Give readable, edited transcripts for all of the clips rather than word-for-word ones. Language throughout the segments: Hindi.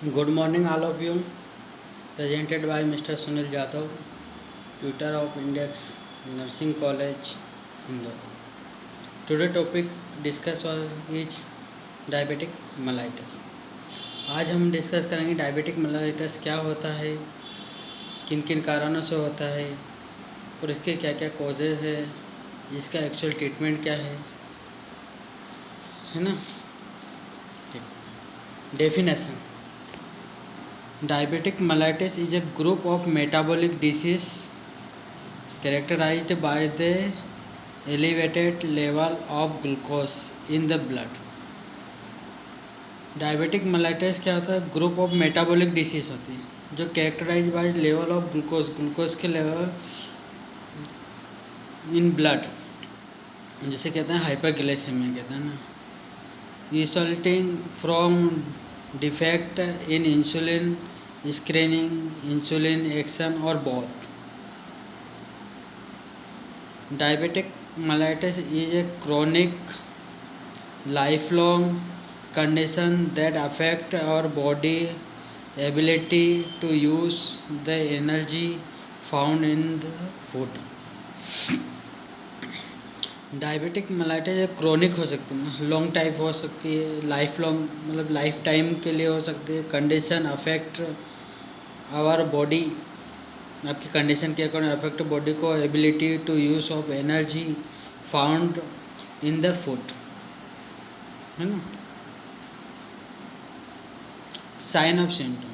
Good morning, all of you. Presented by Mr. Sunil Jadhav, tutor of Index Nursing College, Indore. Today topic discuss is diabetic mellitus. आज हम डिस्कस करेंगे डायबिटिक मेलाइटिस क्या होता है, किन किन कारणों से होता है और इसके क्या क्या कॉजेज़ है, इसका एक्चुअल ट्रीटमेंट क्या है ना। Definition: Diabetic mellitus is a group of metabolic disease characterized by the elevated level of glucose in the blood. Diabetic mellitus क्या होता है? ग्रुप ऑफ मेटाबॉलिक डिसीज होती है जो characterise by level of glucose के लेवल इन ब्लड, जिसे कहते हैं हाइपरग्लाइसेमिया कहते हैं ना, resulting from defect in insulin screening, insulin action और both. Diabetic mellitus is a chronic, lifelong condition that affect our body ability to use the energy found in the food. Diabetic mellitus chronic हो सकती है, लॉन्ग टाइप हो सकती है, लाइफ लॉन्ग मतलब लाइफ टाइम के लिए हो सकती है. कंडीशन अफेक्ट आवर बॉडी, आपकी कंडीशन के अकॉर्डिंग अफेक्ट बॉडी को ability to use of energy found in the food, है ना. Sign of symptom: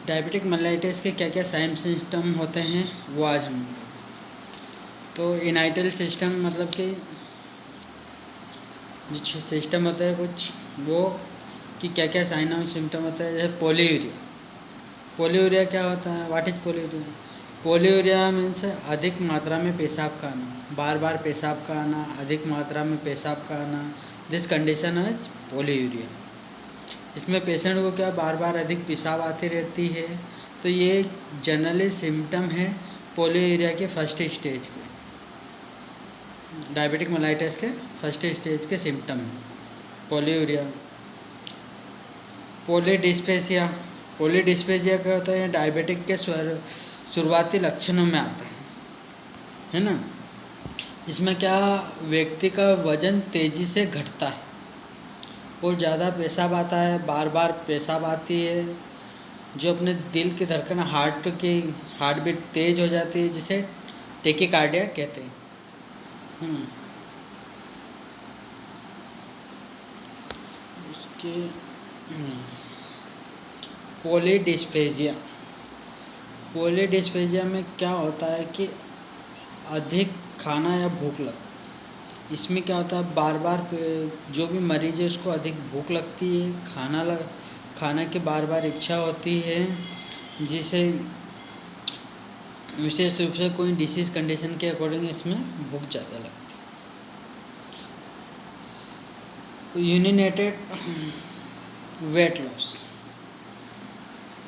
diabetic mellitus के क्या क्या साइन सिम्टम होते हैं वो आज हम. तो इनाइटल सिस्टम मतलब कि जो सिस्टम होता है कुछ वो कि क्या क्या साइन ऑफ सिम्टम होता है. जैसे पोलीयूरिया. पोलीयूरिया क्या होता है? What is polyuria? Polyuria means अधिक मात्रा में पेशाब का आना, बार बार पेशाब का आना, अधिक मात्रा में पेशाब का आना. This condition is polyuria. इसमें पेशेंट को क्या बार बार अधिक पेशाब आती रहती है. तो ये जनरली सिम्टम है पोलीयूरिया के फर्स्ट स्टेज के, डायबिटिक मेलाइटिस के फर्स्ट स्टेज के सिम्टम है पोलीयूरिया. पोलीडिस्पेसिया. पोलीडिस्पेसिया क्या होता है? डायबिटिक के शुरुआती लक्षणों में आता है ना. इसमें क्या व्यक्ति का वजन तेजी से घटता है और ज़्यादा पेशाब आता है, बार बार पेशाब आती है, जो अपने दिल की धड़कन हार्ट बीट तेज हो जाती है, जिसे टेकीकार्डिया कहते हैं. उसके पोलीडिस्पेजिया. पोलीडिस्पेजिया में क्या होता है कि अधिक खाना या भूख लग. इसमें क्या होता है? बार बार जो भी मरीज है उसको अधिक भूख लगती है, खाना की बार बार इच्छा होती है, जिसे विशेष रूप से कोई डिसीज कंडीशन के अकॉर्डिंग इसमें भूख ज़्यादा लगती है. यूनिनेटेड वेट लॉस,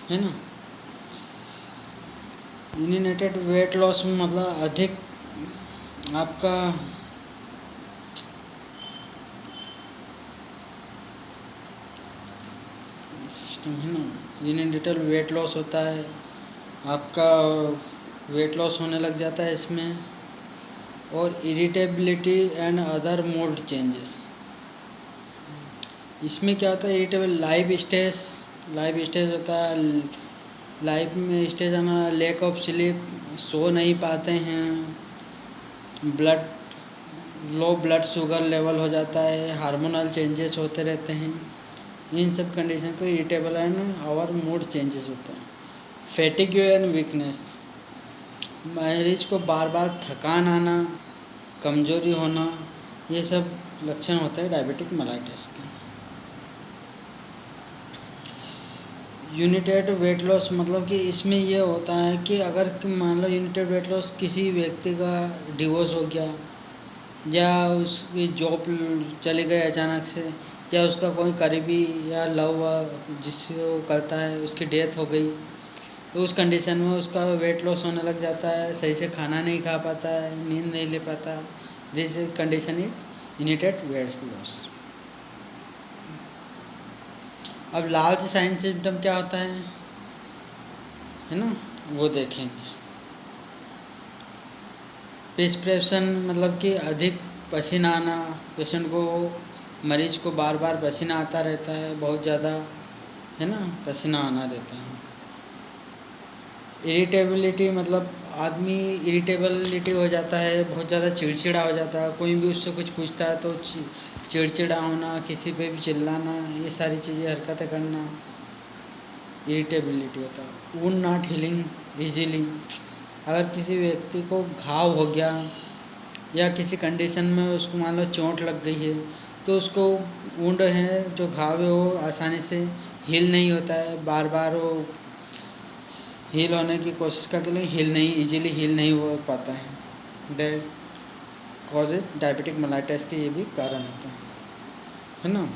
है ना. यूनिनेटेड वेट लॉस में मतलब अधिक आपका सिस्टम है ना. यूनिनेटेड वेट लॉस होता है, आपका वेट लॉस होने लग जाता है इसमें. और irritability and other mood changes. इसमें क्या होता है? इरिटेबल लाइफ स्टेज होता है. लाइफ में स्टेज आना, लैक ऑफ स्लीप, सो नहीं पाते हैं, लो ब्लड शुगर लेवल हो जाता है, हार्मोनल चेंजेस होते रहते हैं. इन सब कंडीशन को इरिटेबल एंड और मूड चेंजेस होता है. Fatigue and weakness. मरीज को बार बार थकान आना, कमजोरी होना, ये सब लक्षण होते हैं डायबिटिक मेलाइटिस के. यूनिटेड वेट लॉस मतलब कि इसमें ये होता है कि अगर मान लो यूनिटेड वेट लॉस किसी व्यक्ति का डिवोर्स हो गया, या उसकी जॉब चली गई अचानक से, या उसका कोई करीबी या लव जिससे वो करता है उसकी डेथ हो गई, तो उस कंडीशन में उसका वेट लॉस होने लग जाता है, सही से खाना नहीं खा पाता है, नींद नहीं ले पाता. This condition is united weight loss. अब लार्ज साइन सिम्टम क्या होता है ना, वो देखेंगे। प्रिस्क्रिप्शन मतलब कि अधिक पसीना आना, पेशेंट को, मरीज को बार बार पसीना आता रहता है, बहुत ज़्यादा है ना पसीना आना रहता है। इरिटेबिलिटी मतलब आदमी इरिटेबिलिटी हो जाता है, बहुत ज़्यादा चिड़चिड़ा हो जाता है, कोई भी उससे कुछ पूछता है तो चिड़चिड़ा होना, किसी पे भी चिल्लाना, ये सारी चीज़ें हरकतें करना इरिटेबिलिटी होता है। वुंड नॉट हीलिंग इजीली, अगर किसी व्यक्ति को घाव हो गया या किसी कंडीशन में उसको मान लो चोट लग गई है, तो उसको वुंड है जो घाव है वो आसानी से हील नहीं होता है, बार बार वो हील होने की कोशिश करते लेकिन इजीली हील नहीं हो पाता है। दैट कॉजेज डायबिटिक मेलाइटिस के ये भी कारण होता है ना।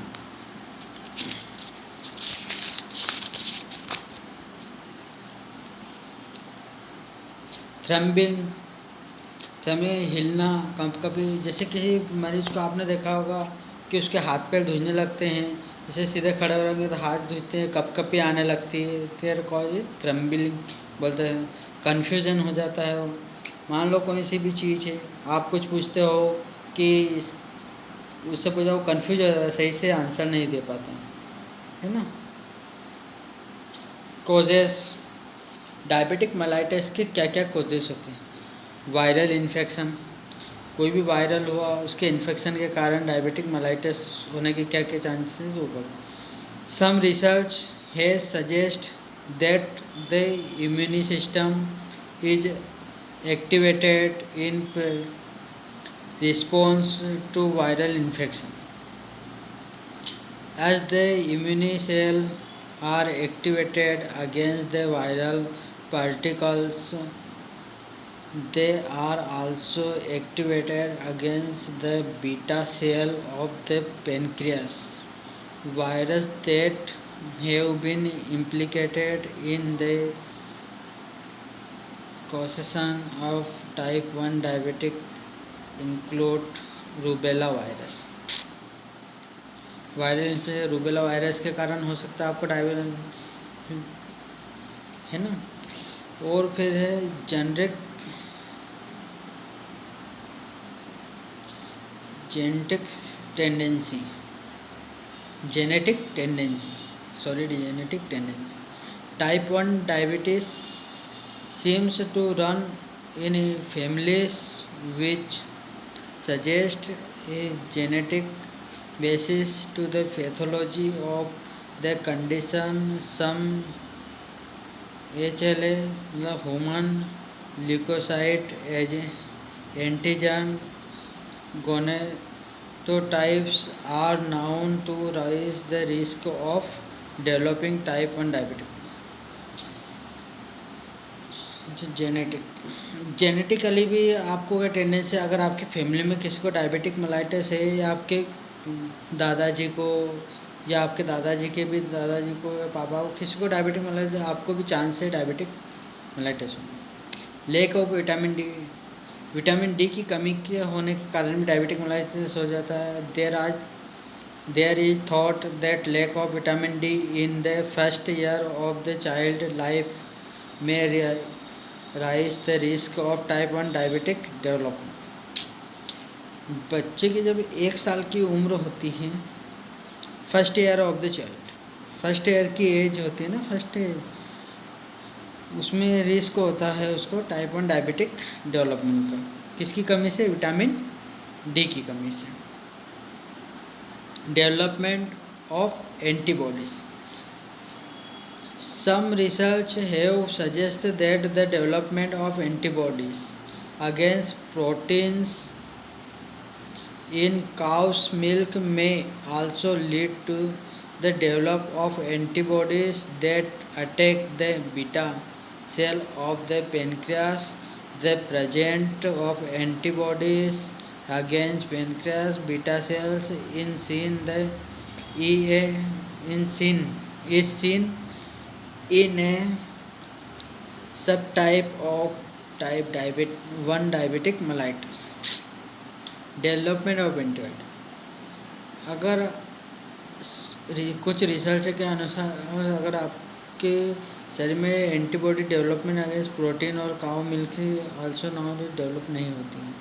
थ्रम्बिंग हिलना, कभी जैसे किसी मरीज को आपने देखा होगा कि उसके हाथ पैर धुलने लगते हैं, जैसे सीधे खड़े हो रहेंगे तो हाथ धुलते हैं, कपकपी आने लगती है, देयर कॉज थ्रम्बिंग बोलते हैं। कन्फ्यूजन हो जाता है वो, मान लो कोई सी भी चीज़ है, आप कुछ पूछते हो कि उससे पूछा, वो कन्फ्यूज हो जाता है, सही से आंसर नहीं दे पाता है ना। कोजेस, डायबिटिक मेलाइटिस के क्या क्या कोजेस होते हैं। वायरल इन्फेक्शन, कोई भी वायरल हुआ उसके इन्फेक्शन के कारण डायबिटिक मेलाइटिस होने के क्या क्या चांसेस होगा। Some research has suggest that the immune system is activated in response to viral infection. As the immune cells are activated against the viral particles, they are also activated against the beta cell of the pancreas. Viruses that have been implicated in the causation of type 1 diabetic include rubella virus. Viral infection rubella virus के कारण हो सकता है आपको डायबिटीज है ना। और फिर है genetic tendency. Type 1 diabetes seems to run in families, which suggest a genetic basis to the pathology of the condition. Some HLA, the human leukocyte antigen gonadotropes, are known to raise the risk of developing type 1 diabetes. Genetically भी आपको क्या टेंडेंसी, अगर आपकी फैमिली में किसी को डायबिटिक मेलाइटिस है, या आपके दादाजी को, या आपके दादाजी के भी दादाजी को या पापा को, किसी को डायबिटिक मेलाइटिस, आपको भी चांस है डायबिटिक मेलाइटिस होने। लेक ऑफ विटामिन डी की कमी के होने के कारण भी डायबिटिक मेलाइटिस हो जाता है। There is thought that lack of vitamin D in the first year of the child life में rise the risk of type 1 diabetic development. बच्चे की जब 1 साल की उम्र होती है, first year of the child, first year की एज होती है ना, फर्स्ट एज, उसमें रिस्क होता है उसको टाइप 1 डायबिटिक डेवलपमेंट का। किसकी कमी से? विटामिन डी की कमी से। Development of antibodies, some research have suggested that the development of antibodies against proteins in cow's milk may also lead to the development of antibodies that attack the beta cell of the pancreas. The presence of antibodies against pancreas beta cells is seen in a subtype of type 1 diabetic mellitus. Development of antibody, अगर कुछ रिसर्च के अनुसार अगर आपके शरीर में एंटीबॉडी डेवलपमेंट अगेंस्ट प्रोटीन और cow milk also now develop नहीं होती है।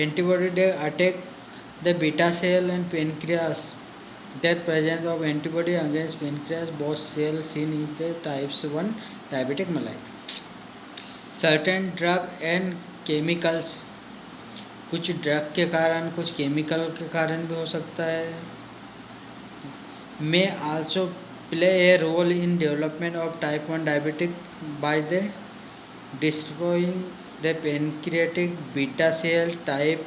Antibody they attack the beta cell and pancreas. That presence of antibody against pancreas both cell seen is the types 1 diabetic mellitus. Certain drug and chemicals, कुछ ड्रग के कारण कुछ केमिकल के कारण भी हो सकता है। may also play a role in development of type 1 diabetic by the destroying the pancreatic beta cell type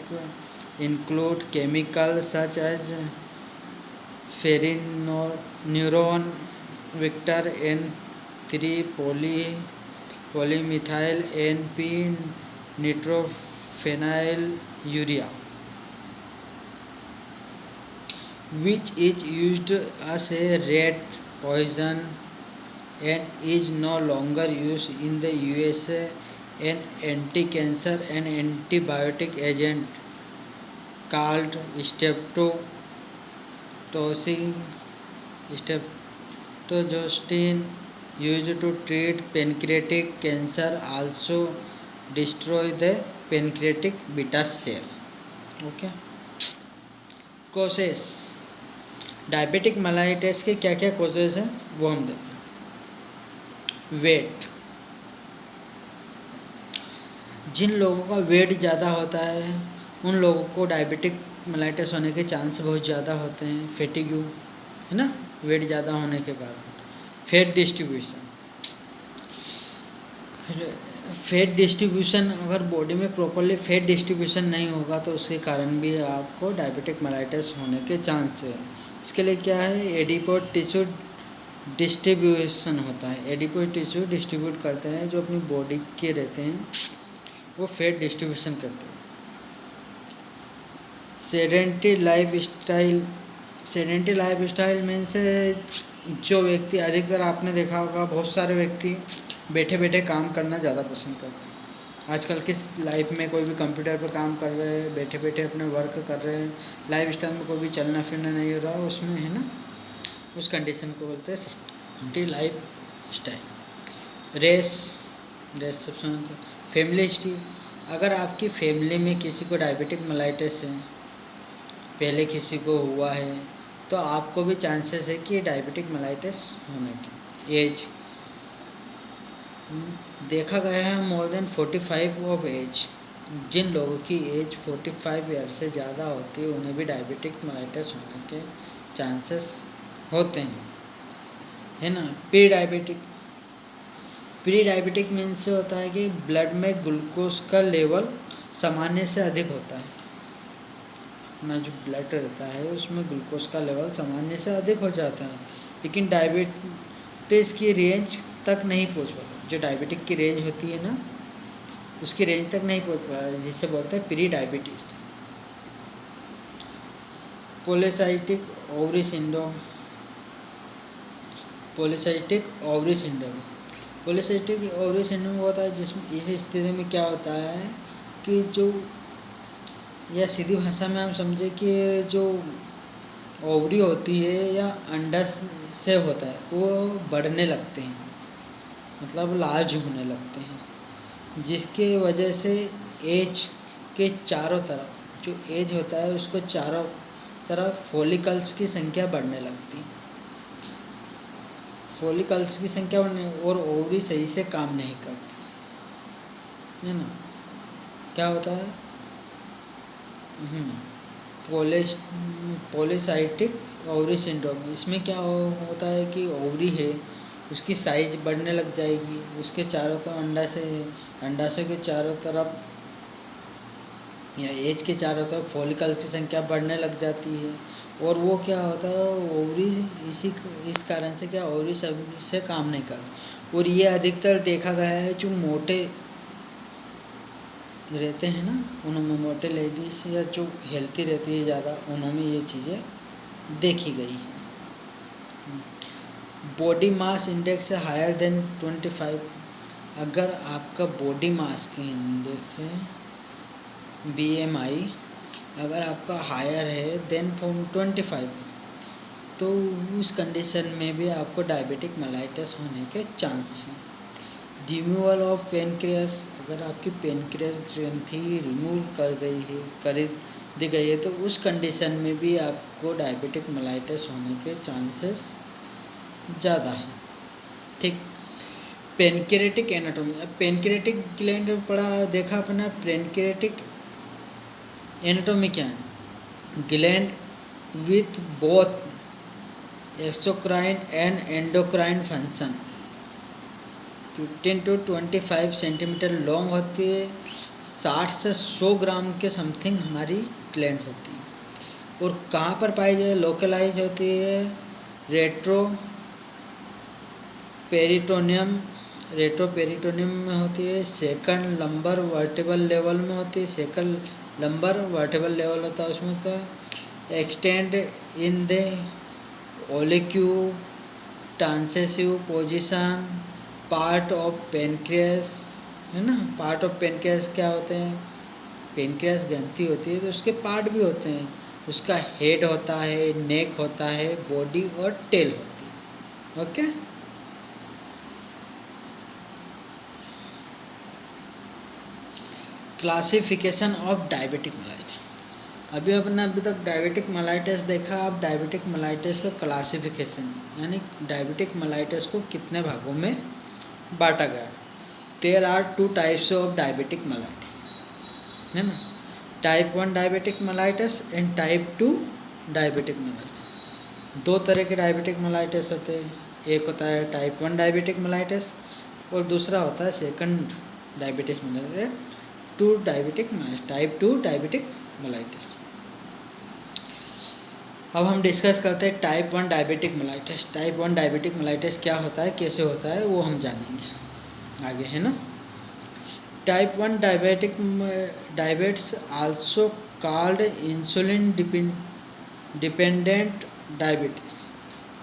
include chemicals such as ferrineuron vector N3 polymethyl NP nitrophenylurea, which is used as a rat poison and is no longer used in the USA. An anti-cancer and antibiotic agent called streptozotocin used to treat pancreatic cancer also destroy the pancreatic beta cell. Okay. Causes, diabetic mellitus के क्या क्या कॉजेज हैं वो हम देखें। वेट, जिन लोगों का वेट ज़्यादा होता है उन लोगों को डायबिटिक मेलाइटिस होने के चांस बहुत ज़्यादा होते हैं। फैटिग्यू है ना, वेट ज़्यादा होने के कारण। फैट डिस्ट्रीब्यूशन, फैट डिस्ट्रीब्यूशन अगर बॉडी में प्रॉपरली फैट डिस्ट्रीब्यूशन नहीं होगा तो उसके कारण भी आपको डायबिटिक मेलाइटिस होने के चांस है। इसके लिए क्या है, एडिपोज टिश्यू डिस्ट्रीब्यूशन होता है। एडिपोज टिश्यू डिस्ट्रीब्यूट करते हैं जो अपनी बॉडी के रहते हैं, वो फैट डिस्ट्रीब्यूशन करते हैं। Sedentary life style, sedentary life style means जो व्यक्ति, अधिकतर आपने देखा होगा बहुत सारे व्यक्ति बैठे बैठे काम करना ज़्यादा पसंद करते हैं। आजकल किस लाइफ में कोई भी कंप्यूटर पर काम कर रहे हैं, बैठे बैठे अपने वर्क कर रहे हैं, लाइफ स्टाइल में कोई भी चलना फिरना नहीं हो रहा, उसमें है ना, उस कंडीशन को बोलते हैं सेडेंटरी लाइफ स्टाइल। रेस सबसे फैमिली हिस्ट्री, अगर आपकी फैमिली में किसी को डायबिटिक मेलाइटिस है, पहले किसी को हुआ है, तो आपको भी चांसेस है कि डायबिटिक मेलाइटिस होने की। एज, देखा गया है मोर देन 45 ऑफ एज, जिन लोगों की एज 45 ईयर से ज़्यादा होती है उन्हें भी डायबिटिक मेलाइटिस होने के चांसेस होते हैं, है ना। प्री डायबिटिक मीन्स से होता है कि ब्लड में ग्लूकोज का लेवल सामान्य से अधिक होता है ना, जो ब्लड रहता है उसमें ग्लूकोज का लेवल सामान्य से अधिक हो जाता है, लेकिन डायबिटीज़ की रेंज तक नहीं पहुंच पाता। जो डायबिटिक की रेंज होती है ना, उसकी रेंज तक नहीं पहुंचता है, जिसे बोलते हैं pre diabetes. Polycystic ovary syndrome, polycystic ovary syndrome होता है जिसमें इस स्थिति में क्या होता है कि जो, या सीधी भाषा में हम समझे कि जो ओवरी होती है या अंडा से होता है वो बढ़ने लगते हैं, मतलब लार्ज होने लगते हैं, जिसके वजह से एज के चारों तरफ, जो एज होता है उसको चारों तरफ फॉलिकल्स की संख्या बढ़ने लगती है। फॉलिकल्स की संख्या बढ़ने, और ओवरी सही से काम नहीं करती, है ना। क्या होता है, पॉलीसाइस्टिक ओवरी सिंड्रोम। इसमें क्या होता है कि ओवरी है उसकी साइज बढ़ने लग जाएगी, उसके चारों तरफ अंडाशय के चारों तरफ या एज के चारों तरफ फॉलिकल की संख्या बढ़ने लग जाती है, और वो क्या होता है, ओवरी इस कारण से क्या, ओवरी से काम नहीं करती। और ये अधिकतर देखा गया है जो मोटे रहते हैं ना, उनमें, मोटे लेडीज़ या जो हेल्थी रहती है ज़्यादा, उनमें ये चीज़ें देखी गई है। बॉडी मास इंडेक्स है हायर देन 25, अगर आपका बॉडी मास की इंडेक्स है BMI अगर आपका हायर है देन 25, तो उस कंडीशन में भी आपको डायबिटिक मेलाइटिस होने के चांस हैं। रिमूवल ऑफ पेनक्रियास, अगर आपकी पेनक्रियास ग्रंथि रिमूव कर दी गई है तो उस कंडीशन में भी आपको डायबिटिक मेलाइटिस होने के चांसेस ज़्यादा हैं। ठीक। पेनक्रियाटिक एनाटॉमी, अब पेनक्रियाटिक ग्लैंड पढ़ा देखा अपना, पेनक्रियाटिक एनाटॉमी क्या है? Gland with both exocrine and endocrine function, 15 to 25 centimetre long होती है, 60 से 100 ग्राम के समथिंग हमारी ग्लैंड होती है। और कहाँ पर पाई जाए? लोकलाइज होती है रेट्रो पेरिटोनियम में होती है, सेकंड लंबर वर्टिबल लेवल में होती है, सेकंड लंबर वर्टिबल लेवल होता है उसमें, तो extend in the oblique transverse position, part of pancreas, है ना। पार्ट ऑफ पेनक्रियास क्या होते हैं? पेनक्रियास ग्रंथि होती है तो उसके पार्ट भी होते हैं, उसका हेड होता है, नेक होता है, बॉडी और टेल होती है। Okay. Classification of diabetic mellitus, अभी तक डायबिटिक मेलाइटिस देखा। अब डायबिटिक मेलाइटिस का क्लासिफिकेशन, यानी डायबिटिक मेलाइटिस को कितने भागों में बांटा गया है। There are 2 types of diabetic mellitus, है ना। Type 1 diabetic mellitus and type 2 diabetic mellitus. 2 तरह के डायबिटिक मेलाइटिस होते हैं, एक होता है टाइप 1 डायबिटिक मेलाइटिस और दूसरा होता है second diabetes mellitus, type 2 diabetic mellitus. अब हम डिस्कस करते हैं type 1 diabetic mellitus. Type 1 diabetic mellitus क्या होता है, कैसे होता है, वो हम जानेंगे आगे, है ना। Type 1 diabetes also called insulin dependent diabetes.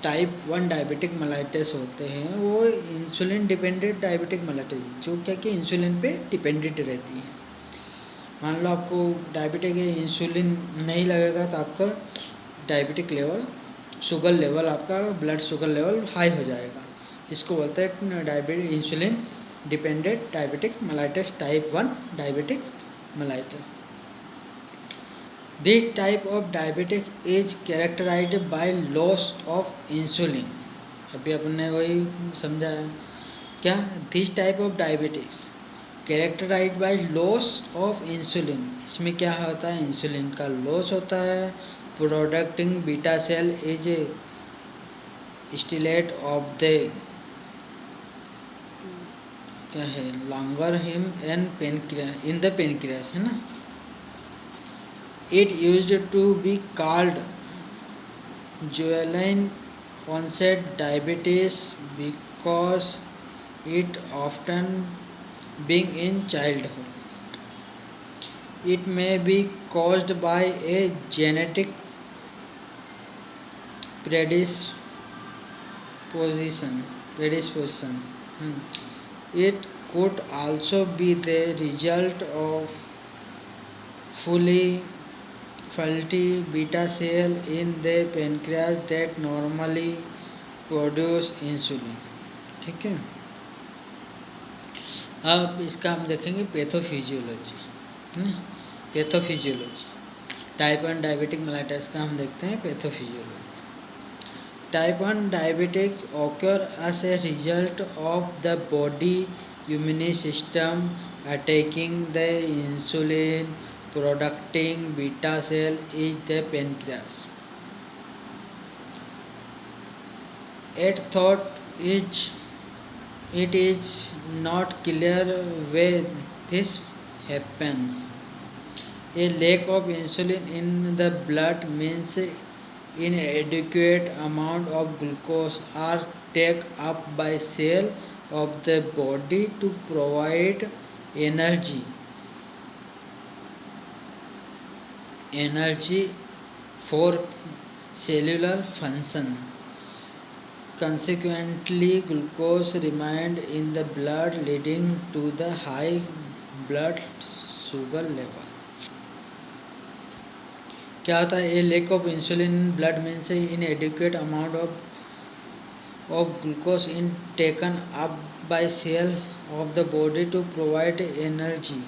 Type 1 diabetic mellitus होते हैं वो इंसुलिन डिपेंडेंट डायबिटिक मेलाइटिस, जो क्या कि इंसुलिन पे डिपेंडेंट रहती है। मान लो आपको डायबिटिक है, इंसुलिन नहीं लगेगा तो आपका डायबिटिक लेवल, शुगर लेवल, आपका ब्लड शुगर लेवल हाई हो जाएगा। इसको बोलते हैं diabetic insulin dependent diabetic mellitus, type 1 diabetic mellitus. This type of diabetic is characterised by loss of insulin. अभी अपने वही समझा है क्या, this type of diabetics characterised by loss of insulin. इसमें क्या होता है, इंसुलिन का लॉस होता है। Producing beta cell is stellate of the क्या है longer him and pancreas in the pancreas, है ना। It used to be called juvenile onset diabetes because it often being in childhood. It may be caused by a genetic predisposition. It could also be the result of faulty beta cell in the pancreas that normally produce insulin. ठीक है। अब इसका हम देखेंगे पैथोफिजियोलॉजी। टाइप 1 डायबिटिक मेलाइटिस का हम देखते हैं pathophysiology. Type 1 diabetic occur as a result of the body immune system attacking the insulin producing beta cell in the pancreas. It is not clear why this happens. A lack of insulin in the blood means inadequate amount of glucose are taken up by cell of the body to provide energy for cellular function. Consequently, glucose remained in the blood, leading to the high blood sugar level. क्या होता है, a lack of insulin blood means inadequate amount of glucose in taken up by cell of the body to provide energy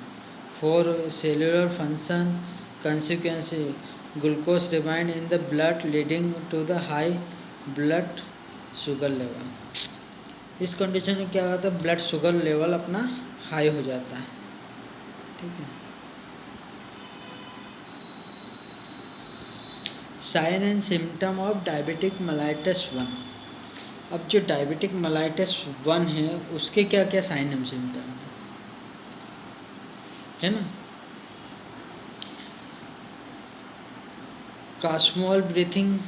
for cellular function. Consequently, glucose remain in the blood leading to the high blood sugar level. इस कंडीशन में क्या होता है, ब्लड शुगर लेवल अपना हाई हो जाता है। ठीक है। Sign and symptom of diabetic mellitus 1। अब जो डायबिटिक मेलाइटस 1 है उसके क्या क्या साइन एंड सिम्टम है ना। कास्मोल ब्रीथिंग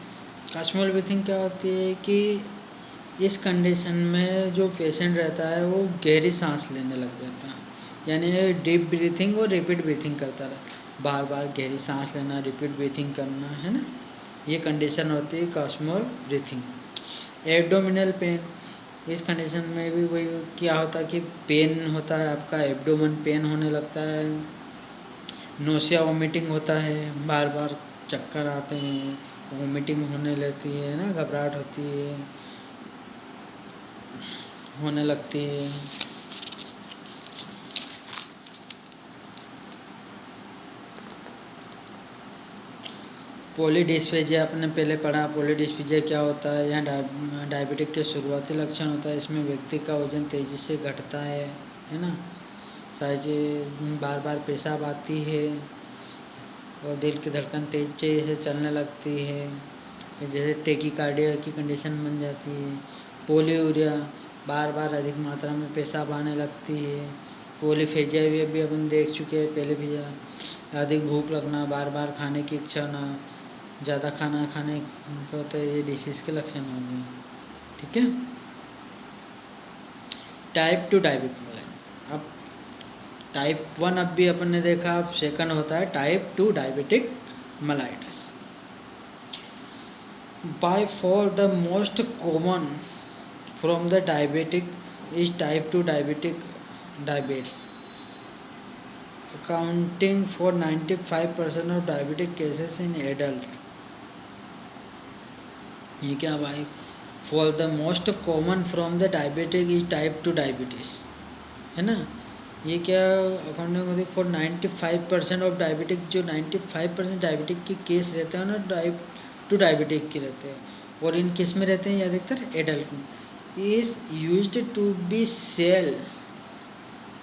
क्या होती है कि इस कंडीशन में जो पेशेंट रहता है वो गहरी सांस लेने लग जाता है, यानी डीप ब्रीथिंग और रिपीट ब्रीथिंग करता रहे, बार बार गहरी सांस लेना, रिपीट ब्रीथिंग करना, है ना। ये कंडीशन होती है कास्मोल ब्रीथिंग। एब्डोमिनल पेन, इस कंडीशन में भी वही क्या होता है कि पेन होता है, आपका एब्डोमेन पेन होने लगता है, नोसिया वोमिटिंग होता है, बार बार चक्कर आते हैं, वोमिटिंग होने लगती है ना, घबराहट होने लगती है। पॉलीडिस्पेजिया आपने पहले पढ़ा, पॉलीडिस्पेजिया क्या होता है, यहाँ डायबिटिक के शुरुआती लक्षण होता है। इसमें व्यक्ति का वजन तेज़ी से घटता है ना, शायद बार बार पेशाब आती है और दिल की धड़कन तेज़ी से चलने लगती है, जैसे टेकीकार्डिया की कंडीशन बन जाती है। पोलीयूरिया, बार बार अधिक मात्रा में पेशाब आने लगती है। पॉलीफेजिया भी अपन देख चुके हैं पहले भी, अधिक भूख लगना, बार बार खाने की इच्छा ना, ज़्यादा खाना खाने को, तो ये डिसीज़ के लक्षण होंगे। ठीक है। टाइप 2 डायबिटिक, अब टाइप 1 अब भी अपन ने देखा, अब सेकंड होता है type 2 diabetic mellitus. By for the most common from the diabetic is type 2 diabetes, accounting for 95% of diabetic cases in adult। ये क्या भाई, for the most common from the diabetic is type 2 diabetes, है ना। ये क्या अकाउंटिंग फॉर 95% ऑफ डायबिटिक, जो 95% डायबिटिक के केस रहते हैं ना, टाइप 2 डायबिटिक के रहते हैं, और इन केस में रहते हैं अधिकतर एडल्ट में। Is used to be cell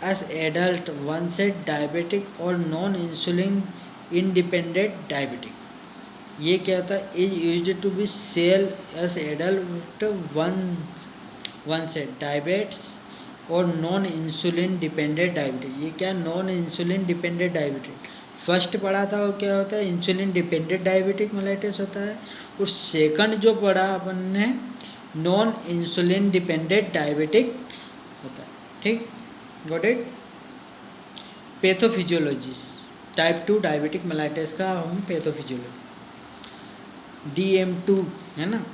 as adult onset diabetic or non insulin independent diabetic। ये क्या होता है, is used to be sell as adult onset diabetes और नॉन इंसुलिन डिपेंडेंट डायबिटीज। ये क्या, non insulin dependent diabetes first पढ़ा था, वो क्या होता है, इंसुलिन डिपेंडेंट डायबिटिक मेलाइटिस होता है, और सेकंड जो पढ़ा अपन ने नॉन इंसुलिन डिपेंडेंट डायबिटिक होता है। ठीक, got it. Pathophysiologies, type 2 diabetic mellitus का हम पैथोफिजियोलॉजी, DM2 है ना,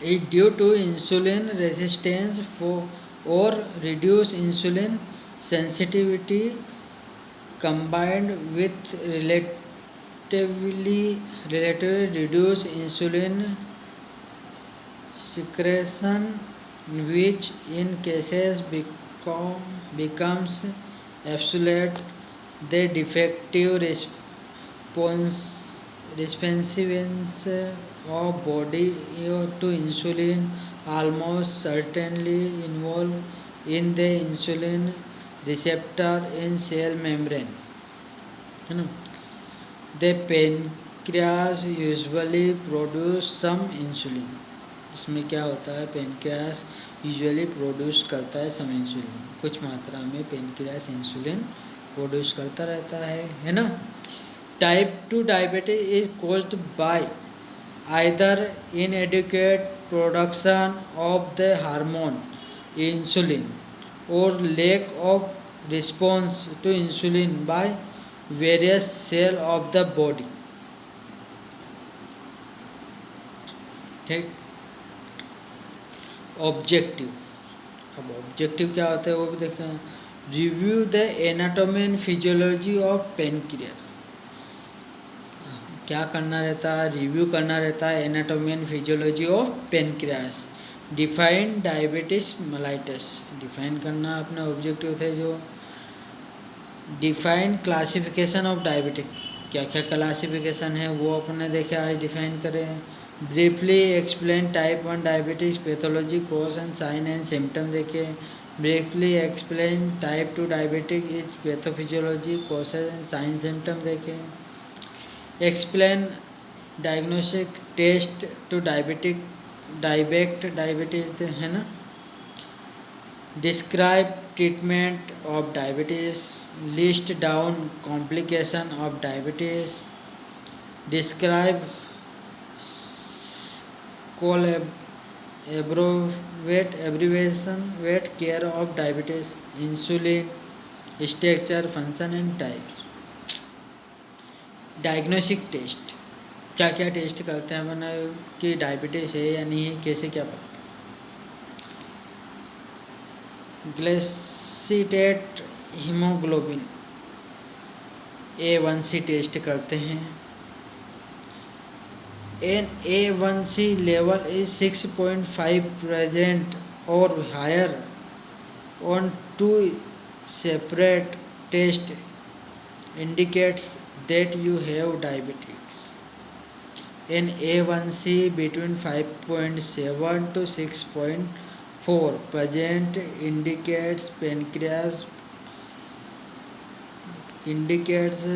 is due to insulin resistance और reduce insulin sensitivity combined with relatively reduced insulin secretion, which in cases becomes absolute the defective responsiveness of body to insulin almost certainly involved in the insulin receptor in cell membrane, है ना। The pancreas usually produce some insulin, इसमें क्या होता है, पेनक्रियास यूजुअली प्रोड्यूस करता है सम इंसुलिन, कुछ मात्रा में पेनक्रियास इंसुलिन प्रोड्यूस करता रहता है ना। Type 2 diabetes is caused by either इनएडिक्वेट production of the hormone insulin और lack of response to insulin by various cell of the body। ठीक, ऑब्जेक्टिव, अब ऑब्जेक्टिव क्या होता है वो भी देखते हैं। Review the anatomy and physiology of pancreas, क्या करना रहता है, रिव्यू करना रहता है anatomy and physiology of pancreas, define diabetes mellitus, define करना अपने ऑब्जेक्टिव थे जो डिफाइन क्लासिफिकेशन ऑफ डायबिटिक, क्या क्या क्लासिफिकेशन है वो अपने देखे आज डिफाइन करें, briefly explain type 1 diabetes pathology cause and sign and symptom देखे, briefly explain type 2 diabetic is pathophysiology causes and sign symptom देखे, explain diagnostic test to diabetic डायबेक्ट डायबिटीज है ना, describe treatment of diabetes, list down complication of diabetes, describe abbreviation weight care of diabetes, insulin structure function and types. Diagnostic test, क्या क्या टेस्ट करते हैं मैंने कि डायबिटीज है या नहीं है, कैसे क्या पता। ग्लाइसेटेड हीमोग्लोबिन A1C टेस्ट करते हैं, A1C लेवल इज 6.5 प्रेजेंट और higher on 2 separate test indicates that you have diabetes. An A1C between 5.7 to 6.4 present indicates pancreas indicates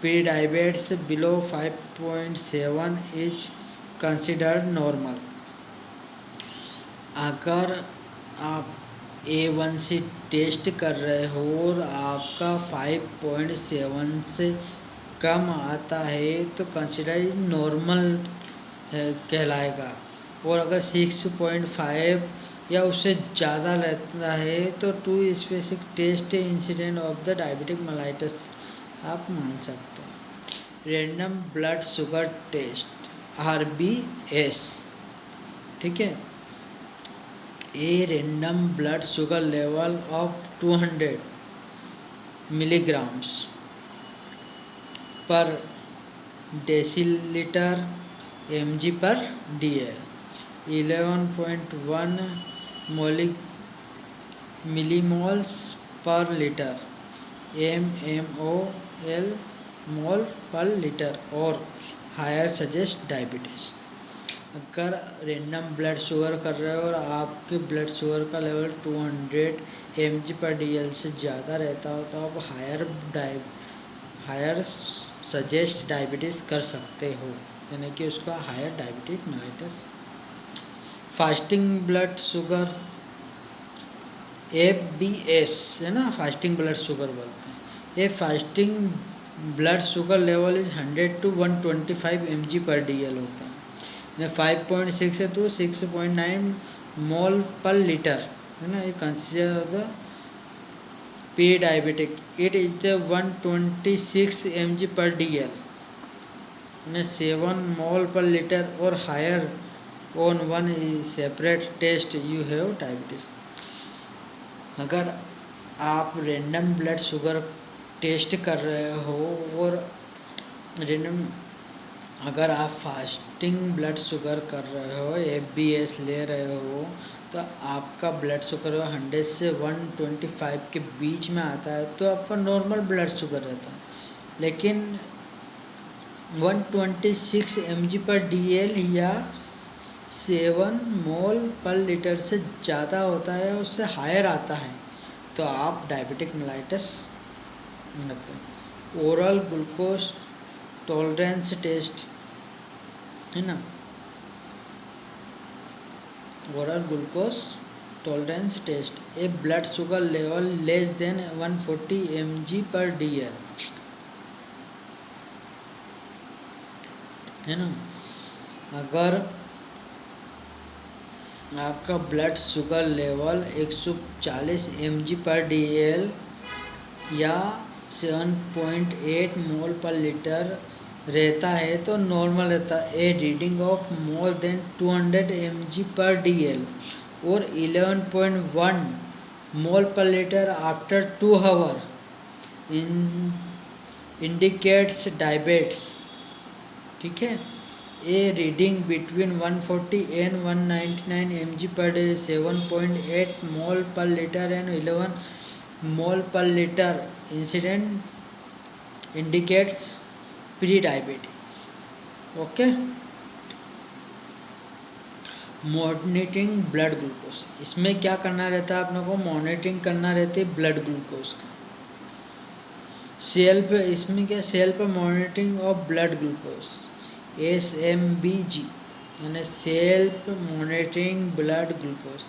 pre-diabetes, below 5.7 is considered normal. अगर आप A1C टेस्ट कर रहे हो और आपका 5.7 से कम आता है तो कंसिडर नॉर्मल कहलाएगा, और अगर 6.5 या उससे ज़्यादा रहता है तो 2 specific test incident of the diabetic mellitus आप मान सकते हैं। Random blood sugar test RBS, ठीक है, a random blood sugar level of 200 milligrams पर डेसीलीटर mg पर dl, 11.1 मिलीमोल्स पर लीटर mmol मोल पर लीटर और हायर सजेस्ट डायबिटीज। अगर रैंडम ब्लड शुगर कर रहे हो और आपके ब्लड शुगर का लेवल 200 mg पर dl से ज़्यादा रहता हो तो आप हायर सजेस्ट डायबिटीज़ कर सकते हो, यानी कि उसका higher diabetic mellitus. Fasting blood sugar FBS है ना, फास्टिंग ब्लड शुगर बोलते हैं। ये fasting blood sugar level is 100 to 125 mg पर dl होता है, 5.6 है तो 6.9 मोल पर लीटर है ना, ये consider the pre diabetic, it is the 126 mg पर dl, 7 मोल पर लीटर और higher on 1 separate test you have diabetes. अगर आप रैंडम ब्लड शुगर टेस्ट कर रहे हो और अगर आप फास्टिंग ब्लड शुगर कर रहे हो, FBS ले रहे हो, तो आपका ब्लड शुगर 100 से 125 के बीच में आता है तो आपका नॉर्मल ब्लड शुगर रहता है। लेकिन 126 mg पर dl या 7 मोल पर लीटर से ज़्यादा होता है, उससे हायर आता है तो आप डायबिटिक मेलाइटस मतलब। ओरल ग्लूकोज टॉलरेंस टेस्ट है ना, oral glucose tolerance test, a blood sugar level less than 140 mg पर dl है ना। अगर आपका ब्लड शुगर लेवल 140 mg पर dl या 7.8 मोल पर लीटर रहता है तो नॉर्मल रहता है। A reading of more than 200 mg पर dl और 11.1 मोल पर litre after 2 hour indicates diabetes ठीक है। A reading between 140 and 199 mg per day, 7.8 mole पर लीटर एंड 11 मोल पर litre incident indicates pre diabetes. Okay. Monitoring blood glucose, इसमें क्या करना रहता है अपने को, मॉनिटरिंग करना रहती है ब्लड ग्लूकोज का। सेल्फ, इसमें क्या, self monitoring of blood glucose, SMBG, यानी सेल्फ मॉनिटरिंग ब्लड ग्लूकोज।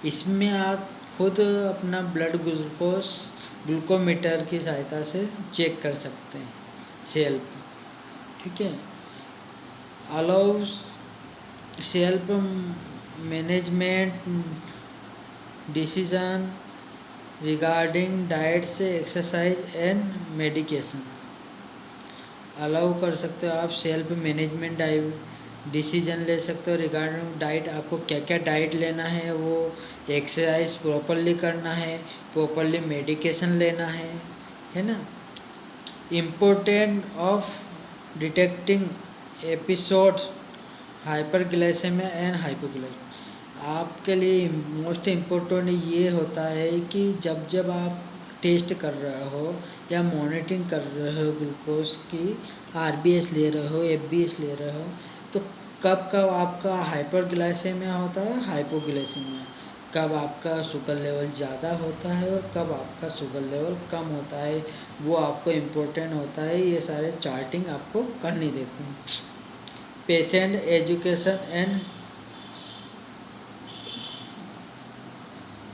इसमें आप खुद अपना ब्लड ग्लूकोज ग्लूकोमीटर की सहायता से चेक कर सकते हैं, सेल्फ। ठीक है। Allows self management decision regarding diet से एक्सरसाइज एंड मेडिकेशन। अलाउ कर सकते हो आप सेल्फ मैनेजमेंट डिसीजन ले सकते हो रिगार्डिंग डाइट, आपको क्या क्या डाइट लेना है, वो एक्सरसाइज प्रॉपरली करना है, प्रॉपरली मेडिकेशन लेना है ना। Important of detecting episodes hyperglycaemia and hypoglycaemia. आपके लिए मोस्ट इम्पोर्टेंट ये होता है कि जब जब आप टेस्ट कर रहे हो या मॉनिटरिंग कर रहे हो ग्लूकोज की, RBS ले रहे हो, FBS ले रहे हो, तो कब कब आपका हाइपरग्लाइसेमिया होता है, हाइपोग्लाइसेमिया, कब आपका शुगर लेवल ज़्यादा होता है और कब आपका शुगर लेवल कम होता है, वो आपको इम्पोर्टेंट होता है। ये सारे चार्टिंग आपको करनी रहती है। Patient education and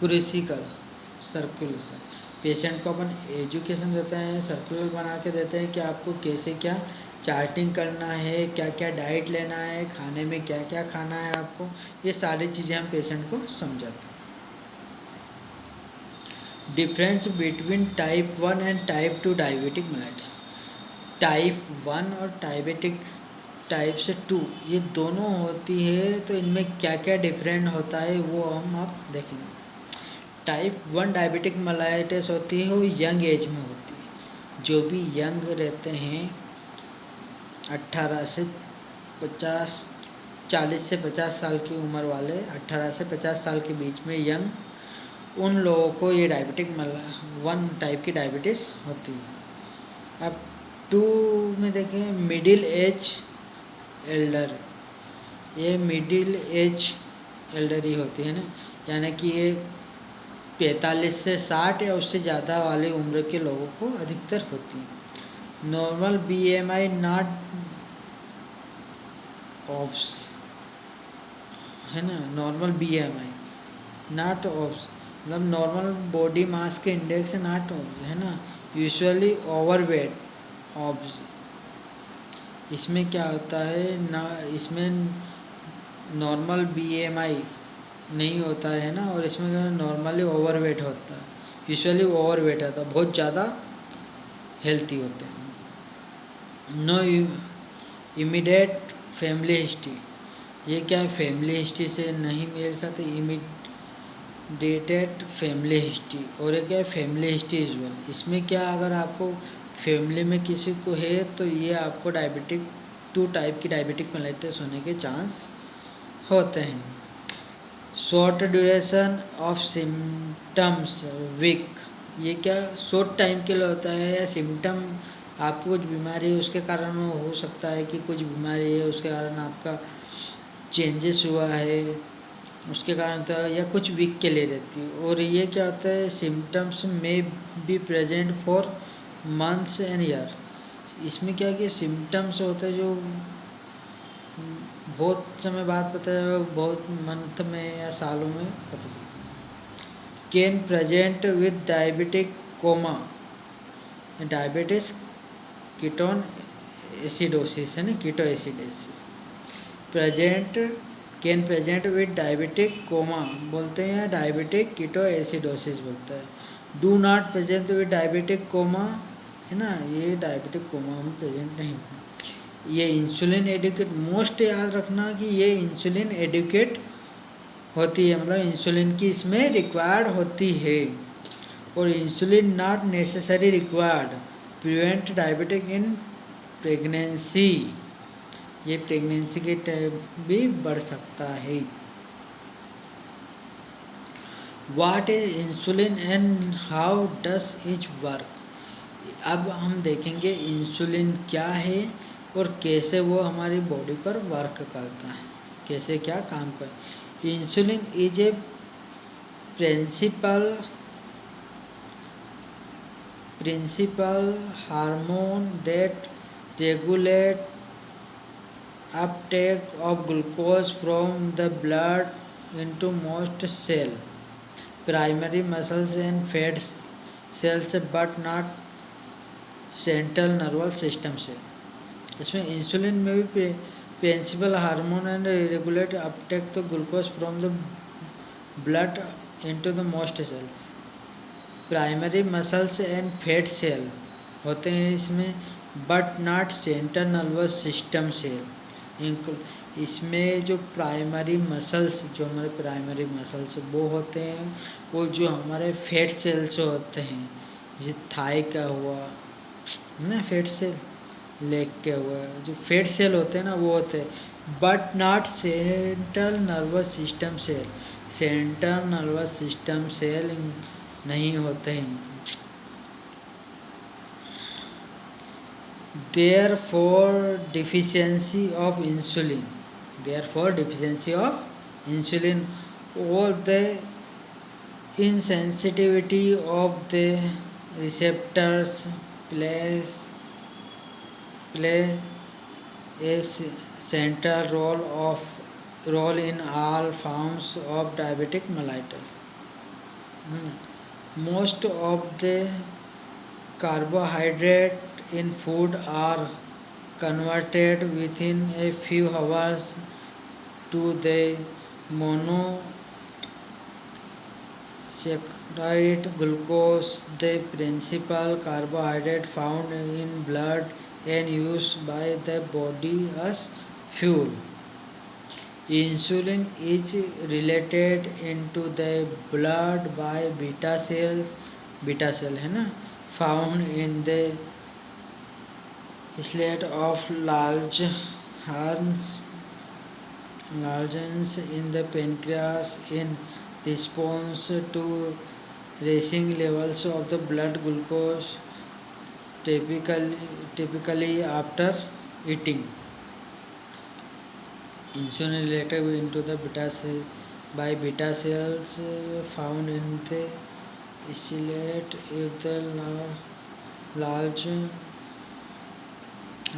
crucial circulation, patient को अपन एजुकेशन देते हैं, सर्कुलर बना के देते हैं कि आपको कैसे क्या चार्टिंग करना है, क्या क्या डाइट लेना है, खाने में क्या क्या खाना है आपको, ये सारी चीज़ें हम पेशेंट को समझाते हैं। Difference between type 1 and type 2 diabetic mellitus. Type 1 और डायबिटिक टाइप से 2 ये दोनों होती है, तो इनमें क्या क्या डिफरेंट होता है वो हम आप देखेंगे। टाइप 1 डायबिटिक मेलाइटिस होती है वो यंग एज में होती है। जो भी यंग रहते हैं 18 से 50, 40 से 50 साल की उम्र वाले, 18 से 50 साल के बीच में यंग, उन लोगों को ये डायबिटिक 1 टाइप की डायबिटीज़ होती है। अब 2 में देखें मिडिल एज एल्डर, ये मिडिल एज एल्डर ही होती है ना, यानी कि ये 45 से 60 या उससे ज़्यादा वाले उम्र के लोगों को अधिकतर होती है। नॉर्मल BMI नॉट ऑफ्स है ना, नॉर्मल BMI नॉट ऑफ्स मतलब नॉर्मल बॉडी मास के इंडेक्स नॉट है ना, यूजुअली ओवरवेट ऑब्स। इसमें क्या होता है ना, इसमें नॉर्मल BMI नहीं होता है ना, और इसमें नॉर्मली ओवरवेट होता है, यूजुअली ओवरवेट होता है, बहुत ज़्यादा हेल्थी होते हैं। नो इमीडिएट फैमिली हिस्ट्री, ये क्या है, फैमिली हिस्ट्री से नहीं मेल खाते, इमीडिएटेड फैमिली हिस्ट्री, और ये क्या है, फैमिली हिस्ट्री यूजुअल। इसमें क्या, अगर आपको फैमिली में किसी को है तो ये आपको डायबिटिक 2 टाइप की डायबिटिक मेलाइटिस होने के चांस होते हैं। Short duration of symptoms week, ये क्या शॉर्ट टाइम के लिए होता है, या सिम्टम आपको कुछ बीमारी है उसके कारण हो सकता है कि कुछ बीमारी है उसके कारण आपका चेंजेस हुआ है उसके कारण, तो या कुछ वीक के लिए रहती है। और ये क्या होता है, सिम्टम्स में be present for months and year. इसमें क्या है कि सिम्टम्स होते हैं जो बहुत समय बाद पता है, बहुत मंथ में या सालों में पता चलता। Can present with diabetic coma, diabetes ketone acidosis है ना, keto acidosis present, can present with diabetic coma बोलते हैं या डायबिटिक कीटो एसिडोसिस बोलते हैं। Do not present with diabetic coma है ना, ये डायबिटिक कोमा में प्रेजेंट नहीं है। ये इंसुलिन एडिकेट, मोस्ट याद रखना कि ये इंसुलिन एडिकेट होती है, मतलब इंसुलिन की इसमें रिक्वायर्ड होती है, और insulin not necessary required, prevent diabetic in pregnancy, ये प्रेगनेंसी के टाइम भी बढ़ सकता है। What is insulin and how does it work? अब हम देखेंगे इंसुलिन क्या है और कैसे वो हमारी बॉडी पर वर्क करता है, कैसे क्या काम कर। Insulin is a principal hormone that regulate uptake of glucose from the blood into most cell, primary muscles and fat cells, but not central nervous system से। इसमें इंसुलिन में भी principal hormone and regulate uptake to glucose from the blood into the most cell, primary muscles and fat cell होते हैं इसमें, but not central nervous system cell. इसमें जो प्राइमरी मसल्स, जो हमारे प्राइमरी मसल्स वो होते हैं, वो जो हमारे फैट सेल्स होते हैं, जैसे थाई का हुआ ना फैट सेल, लेग के हुआ, जो फैट सेल होते हैं ना वो होते हैं, but not central nervous system cell. Central nervous system cell नहीं होते हैं। Therefore deficiency of insulin or the insensitivity of the receptors play a central role in all forms of diabetic mellitus. Most of the carbohydrate in food are converted within a few hours to the monosaccharide glucose, the principal carbohydrate found in blood and used by the body as fuel. Insulin is related into the blood by beta cell है ना, found in the slit of large horns in the pancreas in response to raising levels of the blood glucose, typically after eating. Insulin related into the beta cell by beta cells found in the slit if the large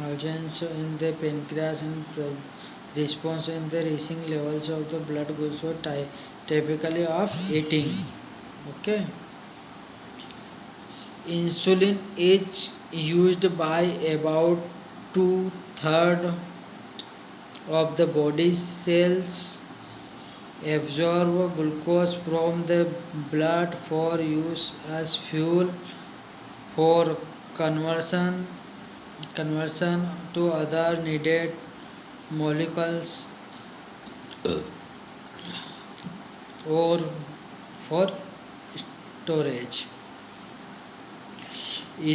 organs in the pancreas in response in the raising levels of the blood glucose, typically of eating. Okay. Insulin is used by about 2/3 of the body's cells, absorb glucose from the blood for use as fuel for conversion to other needed molecules or for storage.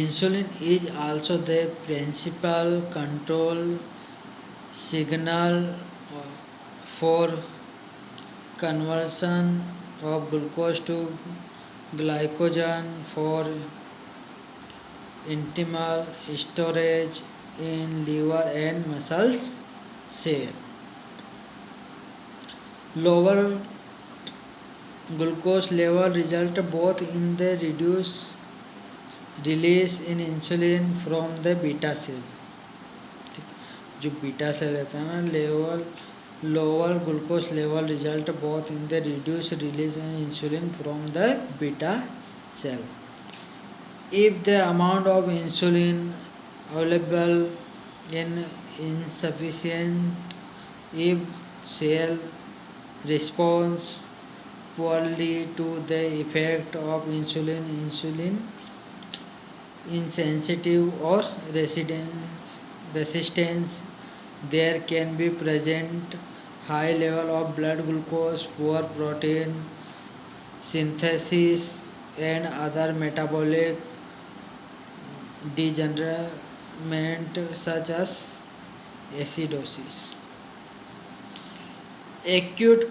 Insulin is also the principal control signal for conversion of glucose to glycogen for internal storage in liver and muscles cell. Lower glucose level result both in the reduced release in insulin from the beta cell, जो बीटा सेल रहता है ना, lower glucose level result both in the reduced release in insulin from the beta cell. If the amount of insulin available is insufficient, if cell responds poorly to the effect of insulin insensitive or resistance, there can be present high level of blood glucose, poor protein synthesis and other metabolic degenerate such as acidosis. Acute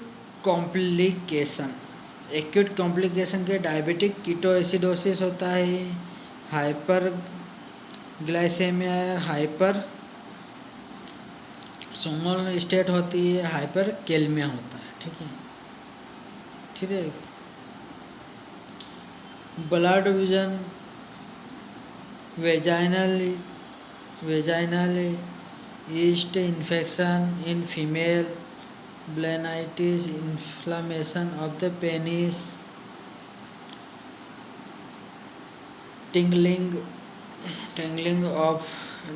complication, acute complication के डायबिटिक कीटोएसिडोसिस होता है, hyperglycaemia, hyperosmolar state होती है, हाइपर कैलमिया होता है। ठीक है, ठीक है। Blood vision, vaginal yeast infection in female, balanitis, inflammation of the penis, tingling of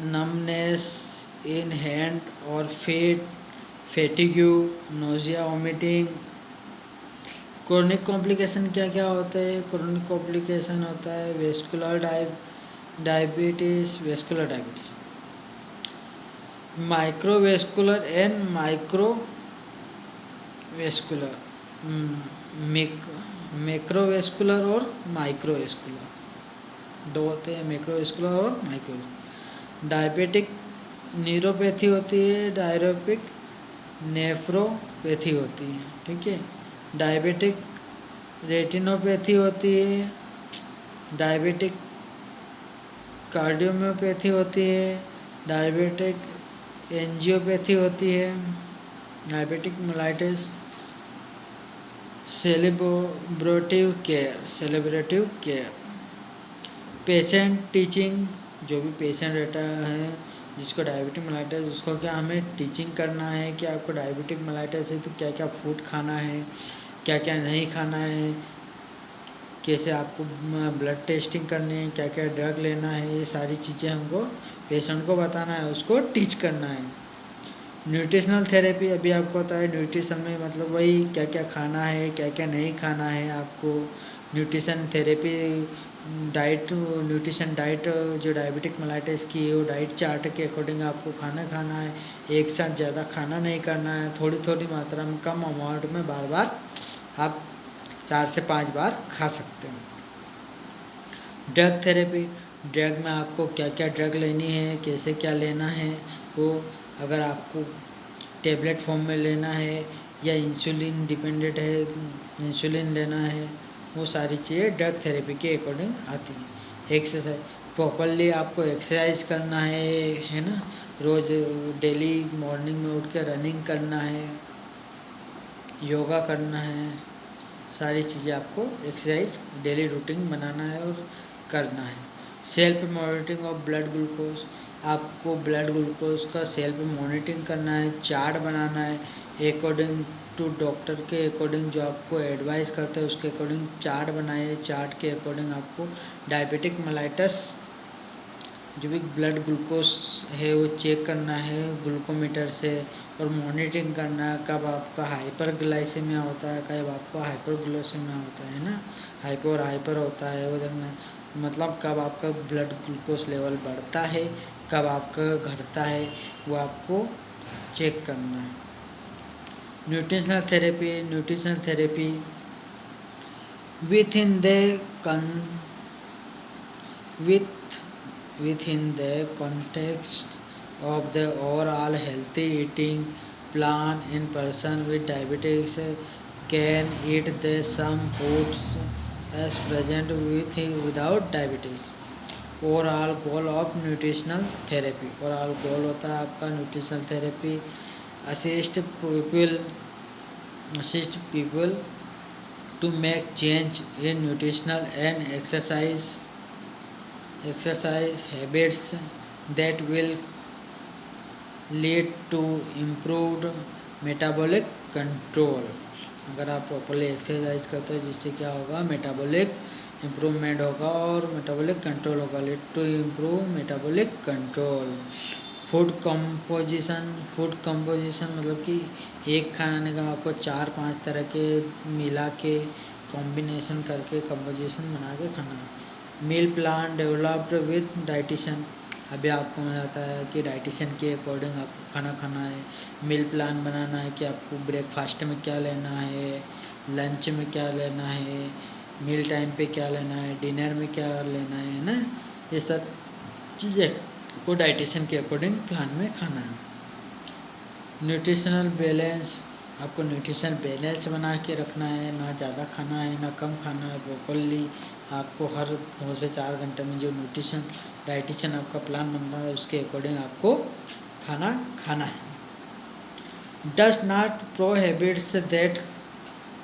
numbness in hand or feet, fatigue, nausea, vomiting। Chronic complication क्या क्या होते हैं? क्रोनिक कॉम्प्लिकेशन होता है vascular diabetes, vascular diabetes, microvascular and microvascular, macrovascular और माइक्रोवेस्कुलर, दो होते हैं, मैक्रोवेस्कुलर और माइक्रो। डायबिटिक न्यूरोपैथी होती है, डायबिटिक नेफ्रोपैथी होती है। ठीक है, डायबिटिक रेटिनोपैथी होती है, डायबिटिक कार्डियोमियोपैथी होती है, डायबिटिक एंजियोपैथी होती है, diabetic mellitus, collaborative care, patient teaching, जो भी पेशेंट रहता है जिसको डायबिटिक मेलाइटिस, उसको क्या हमें टीचिंग करना है कि आपको डायबिटिक मेलाइटिस है तो क्या क्या फूड खाना है, क्या क्या नहीं खाना है, कैसे आपको ब्लड टेस्टिंग करनी है, क्या क्या ड्रग लेना है, ये सारी चीज़ें हमको पेशेंट को बताना है, उसको टीच करना है। न्यूट्रिशनल थेरेपी, अभी आपको पता है न्यूट्रिशन में मतलब वही क्या क्या खाना है, क्या क्या नहीं खाना है आपको। न्यूट्रिशन थेरेपी, न्यूट्रिशन डाइट जो डायबिटिक मेलाइटिस की है वो डाइट चार्ट के अकॉर्डिंग आपको खाना है, एक साथ ज़्यादा खाना नहीं करना है, थोड़ी थोड़ी मात्रा में कम अमाउंट में बार बार आप 4 से 5 बार खा सकते हैं। ड्रग थेरेपी, ड्रग में आपको क्या क्या ड्रग लेनी है, कैसे क्या लेना है, वो अगर आपको टेबलेट फॉर्म में लेना है या इंसुलिन डिपेंडेंट है, इंसुलिन लेना है, वो सारी चीज़ें ड्रग थेरेपी के अकॉर्डिंग आती हैं। एक्सरसाइज, प्रॉपरली आपको एक्सरसाइज करना है ना, रोज़ डेली मॉर्निंग में उठ के रनिंग करना है, योगा करना है, सारी चीज़ें आपको एक्सरसाइज डेली रूटीन बनाना है और करना है। Self monitoring of blood glucose, आपको ब्लड ग्लूकोज का सेल्फ मॉनिटरिंग करना है, चार्ट बनाना है, अकॉर्डिंग टू डॉक्टर के अकॉर्डिंग जो आपको एडवाइस करते हैं उसके अकॉर्डिंग चार्ट बनाइए, चार्ट के अकॉर्डिंग आपको डायबिटिक मेलाइटिस जो भी ब्लड ग्लूकोज है वो चेक करना है ग्लूकोमीटर से, और मॉनिटरिंग करना है कब आपका हाइपरग्लाइसेमिया होता है, कब आपका हाइपरग्लाइसेमिया होता है ना, हाइपो और हाइपर होता है वो देखना, मतलब कब आपका ब्लड ग्लूकोज लेवल बढ़ता है, कब आपका घटता है, वो आपको चेक करना है। Nutritional therapy within the context of the overall healthy eating plan, in person with diabetes can eat the some foods as present without diabetes। Overall goal of nutritional therapy, overall goal होता है आपका nutritional therapy assist people to make change in nutritional and exercise habits that will lead to improved metabolic control। अगर आप प्रॉपरली एक्सरसाइज करते हो जिससे क्या होगा, मेटाबॉलिक इम्प्रूवमेंट होगा और मेटाबॉलिक कंट्रोल होगा, lead to improve metabolic control. Food composition मतलब कि एक खाने का आपको 4-5 तरह के मिला के कॉम्बिनेशन करके कंपोजिशन बना के खाना है। Meal plan developed with dietitian, अभी आपको मिल जाता है कि डाइटिशियन के अकॉर्डिंग आपको खाना खाना है। मील प्लान बनाना है कि आपको ब्रेकफास्ट में क्या लेना है, लंच में क्या लेना है, मील टाइम पे क्या लेना है, डिनर में क्या लेना है ना, ये सब चीज़ें को डाइटिशियन के अकॉर्डिंग प्लान में खाना है। न्यूट्रिशनल बैलेंस, आपको न्यूट्रिशन बैलेंस बना के रखना है, ना ज़्यादा खाना है ना कम खाना है। प्रॉपरली आपको हर 2 से 4 घंटे में जो न्यूट्रिशन डाइटिशियन आपका प्लान बनता है उसके अकॉर्डिंग आपको खाना खाना है। Does not prohibits that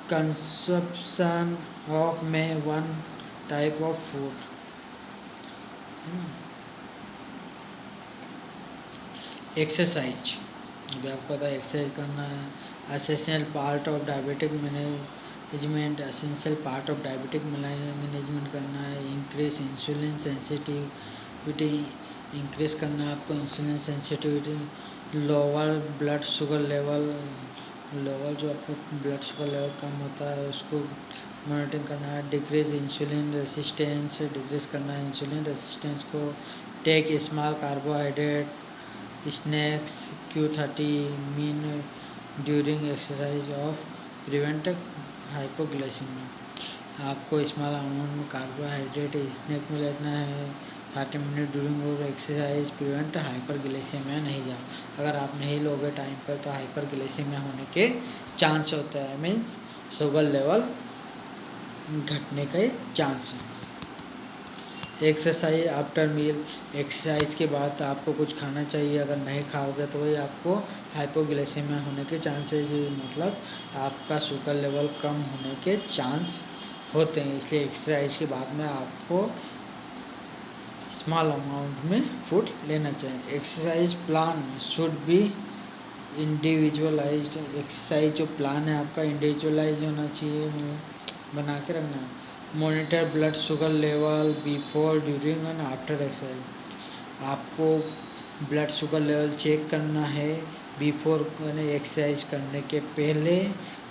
consumption of May one type of food. Exercise, अभी आपको पता है एक्सरसाइज करना है। Essential part of diabetic management, essential part of diabetic management करना है। इंक्रीज इंसुलिन सेंसिटिविटी, इंक्रीज करना है आपको insulin sensitivity. Lower blood sugar level, lower जो आपका ब्लड शुगर लेवल कम होता है उसको मॉनिटरिंग करना है। डिक्रीज इंसुलिन रेसिस्टेंस, डिक्रीज करना है इंसुलिन रेसिस्टेंस को। Take small carbohydrate snacks Q30 mean during exercise of prevent hypoglycaemia. आपको स्मॉल अमाउंट में कार्बोहाइड्रेट स्नैक में लेना है 30 मिनट ड्यूरिंग और एक्सरसाइज प्रिवेंट हाइपरग्लाइसेमिया नहीं जा। अगर आप नहीं लोगे टाइम पर तो हाइपरग्लाइसेमिया होने के चांस होता है, मीन्स शुगर लेवल घटने के चांस है। एक्सरसाइज आफ्टर मील, एक्सरसाइज के बाद आपको कुछ खाना चाहिए, अगर नहीं खाओगे तो वही आपको हाइपोग्लाइसेमिया होने के चांसेस, मतलब आपका शुगर लेवल कम होने के चांस होते हैं। इसलिए एक्सरसाइज के बाद में आपको स्मॉल अमाउंट में फूड लेना चाहिए। Exercise plan should be individualised, exercise जो प्लान है आपका इंडिविजुअलाइज होना चाहिए, बना के रखना है। Monitor blood sugar level before during and after exercise, आपको ब्लड शुगर लेवल चेक करना है बिफोर एक्सरसाइज करने के पहले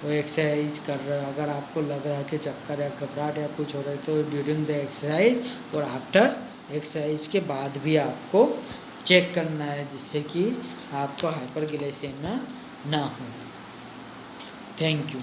वो एक्सरसाइज कर रहा है। अगर आपको लग रहा है कि चक्कर या घबराहट या कुछ हो रहा है तो ड्यूरिंग द एक्सरसाइज और आफ्टर एक्सरसाइज के बाद भी आपको चेक करना है, जिससे कि आपको हाइपरग्लाइसेमिया ना हो। Thank you.